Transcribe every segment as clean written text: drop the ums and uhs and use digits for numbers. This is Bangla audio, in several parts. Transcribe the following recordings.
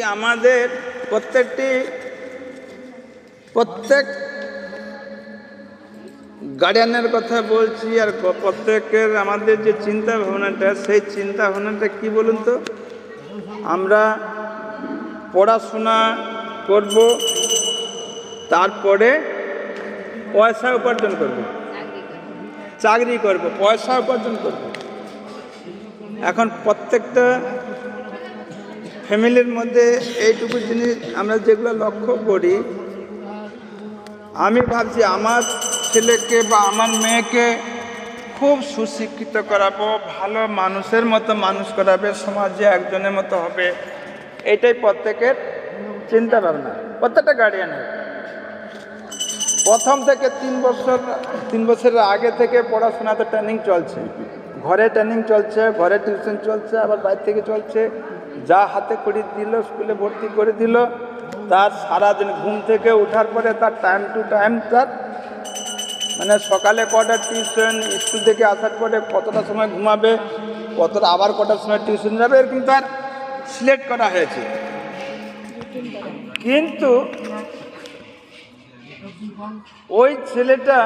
আমাদের প্রত্যেক গার্ডিয়ানের কথা বলছি, আর প্রত্যেকের আমাদের যে চিন্তা ভাবনাটা, সেই চিন্তা ভাবনাটা কি বলুন তো? আমরা পড়াশোনা করব, তারপরে পয়সা উপার্জন করব, চাকরি করব, পয়সা উপার্জন করব। এখন প্রত্যেকটা ফ্যামিলির মধ্যে এইটুকু জিনিস আমরা যেগুলো লক্ষ্য করি, আমি ভাবছি আমার ছেলেকে বা আমার মেয়েকে খুব সুশিক্ষিত করাবো, ভালো মানুষের মতো মানুষ করাবে, সমাজে একজনের মতো হবে। এটাই প্রত্যেকের চিন্তা ভাবনা, প্রত্যেকটা গার্ডিয়ানের। প্রথম থেকে 3 বছরের আগে থেকে পড়াশোনাতে ট্রেনিং চলছে, ঘরে ট্রেনিং চলছে, ঘরে টিউশন চলছে, আবার বাইরে থেকে চলছে। যা হাতে করে দিল, স্কুলে ভর্তি করে দিল, তার সারাদিন ঘুম থেকে ওঠার পরে তার টাইম টু টাইম, তার মানে সকালে কটা টিউশন, স্কুল থেকে আসার পরে কতটা সময় ঘুমাবে, কতটা আবার কটার সময় টিউশন যাবে, এরকম তার সিলেক্ট করা হয়েছে। কিন্তু ওই ছেলেটা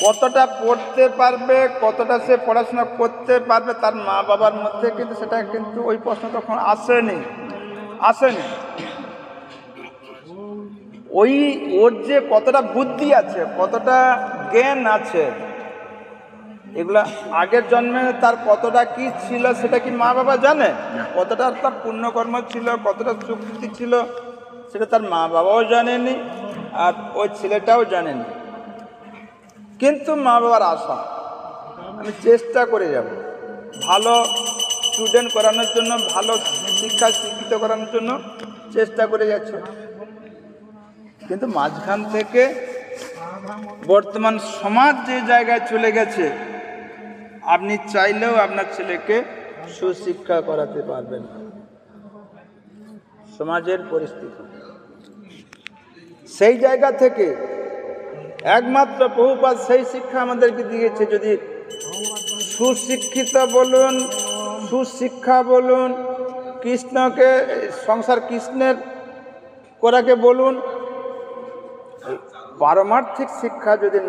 কতটা পড়তে পারবে, কতটা সে পড়াশোনা করতে পারবে, তার মা বাবার মধ্যে কিন্তু সেটা কিন্তু ওই প্রশ্ন তখন আসেনি। ওর যে কতটা বুদ্ধি আছে, কতটা জ্ঞান আছে, এগুলা আগের জন্মে তার কতটা কি ছিল সেটা কি মা বাবা জানে? কতটা তার পুণ্যকর্ম ছিল, কতটা সুকৃতি ছিল, সেটা তার মা বাবাও জানেনি, আর ওই ছেলেটাও জানেনি। কিন্তু মা বাবার আশা, আমি চেষ্টা করে যাব ভালো স্টুডেন্ট করানোর জন্য, ভালো শিক্ষিত করানোর জন্য চেষ্টা করে যাচ্ছে। কিন্তু মাঝখান থেকে বর্তমান সমাজ যে জায়গায় চলে গেছে, আপনি চাইলেও আপনার ছেলেকে সুশিক্ষা করাতে পারবেন না। সমাজের পরিস্থিতি সেই জায়গা থেকে একমাত্র প্রভুপাদ সেই শিক্ষা আমাদেরকে দিয়েছে। যদি সুশিক্ষিত বলুন, সুশিক্ষা বলুন, কৃষ্ণকে সংসার কৃষ্ণের করাকে বলুন, পারমার্থিক শিক্ষা যদি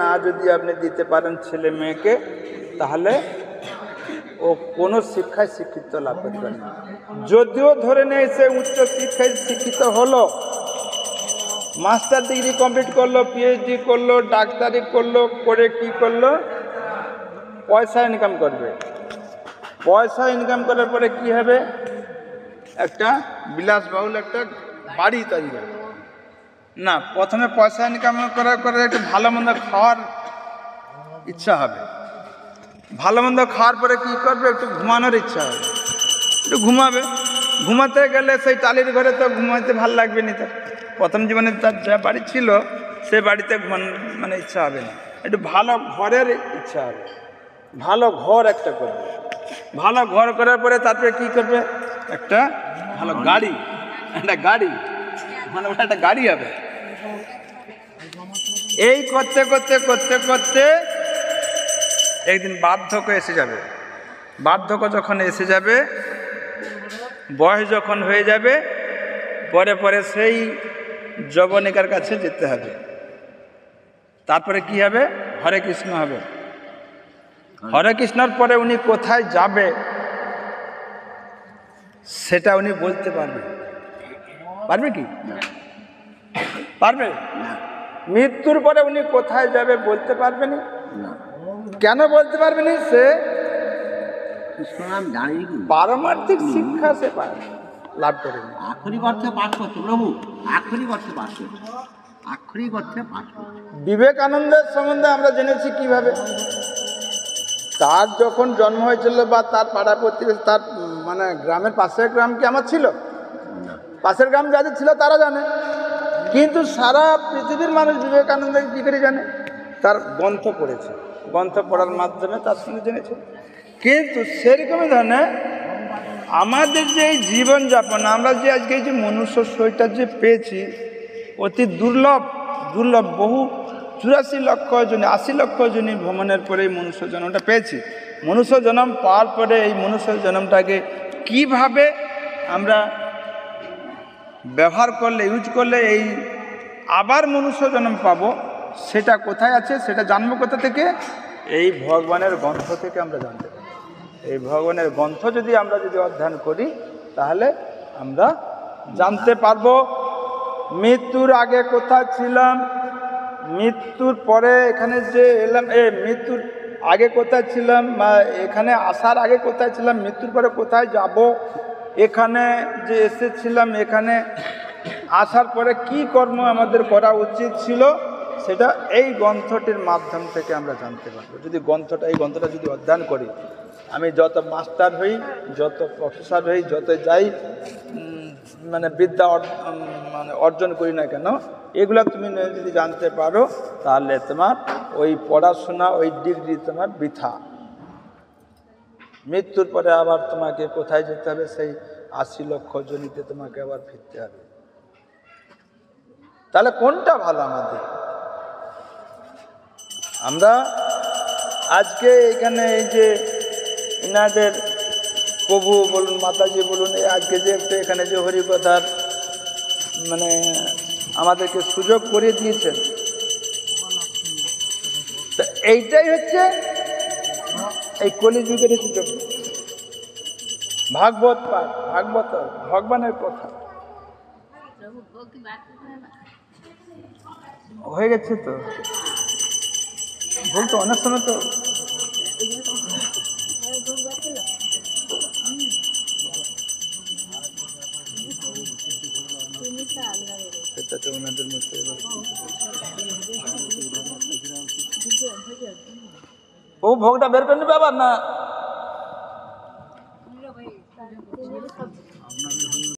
আপনি দিতে পারেন ছেলে মেয়েকে, তাহলে ও কোনো শিক্ষায় শিক্ষিত লাভ করবে না। যদিও ধরে নেই সে উচ্চ শিক্ষায় শিক্ষিত হলো, মাস্টার ডিগ্রি কমপ্লিট করলো, পিএইচডি করলো, ডাক্তারি করলো, করে কি করলো? পয়সা ইনকাম করবে। পয়সা ইনকাম করার পরে কি হবে? একটা বিলাসবহুল একটা বাড়ি তৈরি হবে না। প্রথমে পয়সা ইনকাম করার পরে একটু ভালো মন্দ খাওয়ার ইচ্ছা হবে। ভালো মন্দ খাওয়ার পরে কি করবে? একটু ঘুমানোর ইচ্ছা হবে, একটু ঘুমাবে। ঘুমাতে গেলে সেই টালির ঘরে তো ঘুমাতে ভালো লাগবে না তার। প্রথম জীবনে তার যা বাড়ি ছিল, সে বাড়িতে মানে ইচ্ছা হবে না, একটু ভালো ঘরের ইচ্ছা হবে। ভালো ঘর একটা করবে। ভালো ঘর করার পরে তারপরে কি করবে? একটা ভালো গাড়ি, মানে ওটা একটা গাড়ি হবে। এই করতে করতে করতে করতে একদিন বার্ধক্য এসে যাবে। বার্ধক্য যখন এসে যাবে, বয়স যখন হয়ে যাবে, পরে পরে সেই যবনিকার কাছে যেতে হবে। তারপরে কি হবে? হরে কৃষ্ণ হবে। হরে কৃষ্ণর পরে উনি কোথায় যাবে সেটা উনি বলতে পারবে? কি পারবে? মৃত্যুর পরে উনি কোথায় যাবে বলতে পারবেন? কেন বলতে পারবেন? সে পারমার্থিক শিক্ষা সে লাভ করে আক্ষরিক অর্থে পাঠ করছে প্রভু, আক্ষরিক অর্থে পাঠ করছে, আক্ষরিক অর্থে পাঠ করছে। বিবেকানন্দের সম্বন্ধে আমরা জেনেছি কিভাবে? তার যখন জন্ম হয়েছিল বা তার পাড়া প্রতিবেশী, তার মানে গ্রামের পাশের গ্রাম কি আমার ছিল? পাশের গ্রাম যাদের ছিল তারা জানে, কিন্তু সারা পৃথিবীর মানুষ বিবেকানন্দকে কী করে জানে? তার গ্রন্থ পড়েছে, গ্রন্থ পড়ার মাধ্যমে তার সঙ্গে জেনেছে। কিন্তু সেরকমই ধরনের আমাদের যে এই জীবনযাপন, আমরা যে আজকে এই যে মনুষ্য শরীরটা যে পেয়েছি, অতি দুর্লভ। বহু 84 লক্ষ জনী, 80 লক্ষ জনী ভ্রমণের পরে এই মনুষ্য জন্মটা পেয়েছি। মনুষ্য জন্ম পাওয়ার পরে এই মনুষ্য জন্মটাকে কিভাবে আমরা ব্যবহার করলে, ইউজ করলে এই আবার মনুষ্য জন্ম পাবো, সেটা কোথায় আছে, সেটা জানবো কোথা থেকে? এই ভগবানের গ্রন্থ থেকে আমরা জানতে পারি। এই ভগবানের গ্রন্থ যদি আমরা অধ্যয়ন করি, তাহলে আমরা জানতে পারবো মৃত্যুর আগে কোথায় ছিলাম, মৃত্যুর পরে এখানে যে এলাম, মৃত্যুর আগে কোথায় ছিলাম, এখানে আসার আগে কোথায় ছিলাম, মৃত্যুর পরে কোথায় যাব, এখানে যে এসেছিলাম, এখানে আসার পরে কি কর্ম আমাদের করা উচিত ছিল, সেটা এই গ্রন্থটির মাধ্যম থেকে আমরা জানতে পারবো। যদি এই গ্রন্থটা যদি অধ্যয়ন করি, আমি যত মাস্টার হই, যত প্রফেসর হই, যত যাই মানে বিদ্যা অর্জন করি না কেন, এগুলো তুমি যদি জানতে পারো, তাহলে তোমার ওই পড়াশোনা, ওই ডিগ্রি তোমার বৃথা। মৃত্যুর পরে আবার তোমাকে কোথায় যেতে হবে, সেই 80 লক্ষ জনিতে তোমাকে আবার ফিরতে হবে। তাহলে কোনটা ভালো আমাদের? আমরা আজকে এখানে এই যে ইনাদের প্রভু বলুন, মাতাজি বলুন, আজকে যে একটা এখানে যে হরিকথার মানে আমাদেরকে সুযোগ করে দিয়েছেন, তো এইটাই হচ্ছে এই কলিযুগের সুযোগ। ভাগবত পাঠ, ভাগবত ভগবানের কথা হয়ে গেছে। তো ভোগ তো অনেক সময় তো সেটা তো ওনাদের মধ্যে ও ভোগটা বের করে নেবে আবার না।